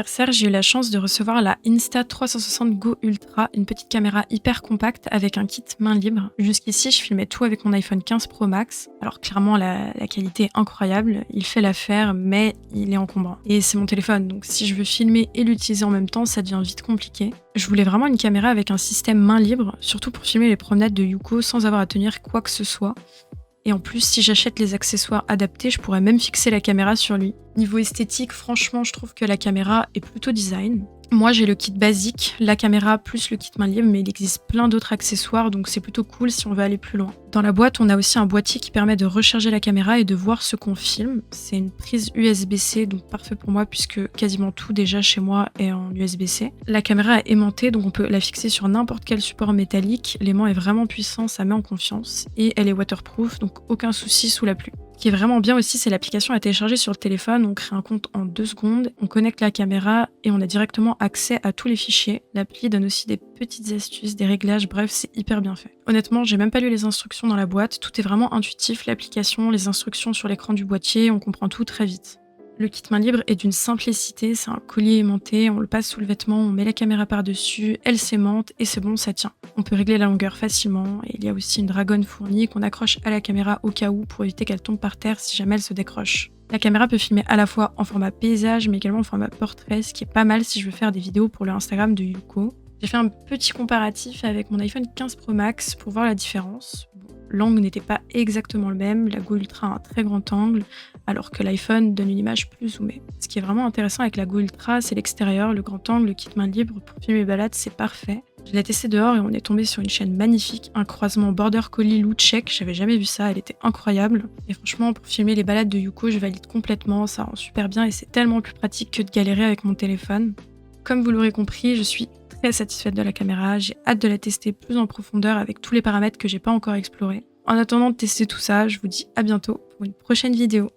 anniversaire, j'ai eu la chance de recevoir la Insta360 Go Ultra, une petite caméra hyper compacte avec un kit main libre. Jusqu'ici, je filmais tout avec mon iPhone 15 Pro Max. Alors clairement, la qualité est incroyable, il fait l'affaire, mais il est encombrant. Et c'est mon téléphone, donc si je veux filmer et l'utiliser en même temps, ça devient vite compliqué. Je voulais vraiment une caméra avec un système main libre, surtout pour filmer les promenades de Yuko sans avoir à tenir quoi que ce soit. Et en plus, si j'achète les accessoires adaptés, je pourrais même fixer la caméra sur lui. Niveau esthétique, franchement, je trouve que la caméra est plutôt design. Moi, j'ai le kit basique, la caméra plus le kit main libre, mais il existe plein d'autres accessoires, donc c'est plutôt cool si on veut aller plus loin. Dans la boîte, on a aussi un boîtier qui permet de recharger la caméra et de voir ce qu'on filme. C'est une prise USB-C, donc parfait pour moi puisque quasiment tout déjà chez moi est en USB-C. La caméra est aimantée, donc on peut la fixer sur n'importe quel support métallique. L'aimant est vraiment puissant, ça met en confiance. Et elle est waterproof, donc aucun souci sous la pluie. Ce qui est vraiment bien aussi, c'est l'application à télécharger sur le téléphone. On crée un compte en 2 secondes, on connecte la caméra et on a directement accès à tous les fichiers. L'appli donne aussi des petites astuces, des réglages, bref, c'est hyper bien fait. Honnêtement, j'ai même pas lu les instructions dans la boîte, tout est vraiment intuitif, l'application, les instructions sur l'écran du boîtier, on comprend tout très vite. Le kit main libre est d'une simplicité, c'est un collier aimanté, on le passe sous le vêtement, on met la caméra par-dessus, elle s'aimante et c'est bon, ça tient. On peut régler la longueur facilement et il y a aussi une dragonne fournie qu'on accroche à la caméra au cas où pour éviter qu'elle tombe par terre si jamais elle se décroche. La caméra peut filmer à la fois en format paysage mais également en format portrait, ce qui est pas mal si je veux faire des vidéos pour le Instagram de Yuko. J'ai fait un petit comparatif avec mon iPhone 15 Pro Max pour voir la différence. L'angle n'était pas exactement le même, la Go Ultra a un très grand angle, alors que l'iPhone donne une image plus zoomée. Ce qui est vraiment intéressant avec la Go Ultra, c'est l'extérieur, le grand angle, le kit main libre, pour filmer mes balades, c'est parfait. Je l'ai testé dehors et on est tombé sur une chaîne magnifique, un croisement Border Collie Loup Tchèque, j'avais jamais vu ça, elle était incroyable. Et franchement, pour filmer les balades de Yuko, je valide complètement, ça rend super bien et c'est tellement plus pratique que de galérer avec mon téléphone. Comme vous l'aurez compris, je suis très satisfaite de la caméra, j'ai hâte de la tester plus en profondeur avec tous les paramètres que j'ai pas encore explorés. En attendant de tester tout ça, je vous dis à bientôt pour une prochaine vidéo.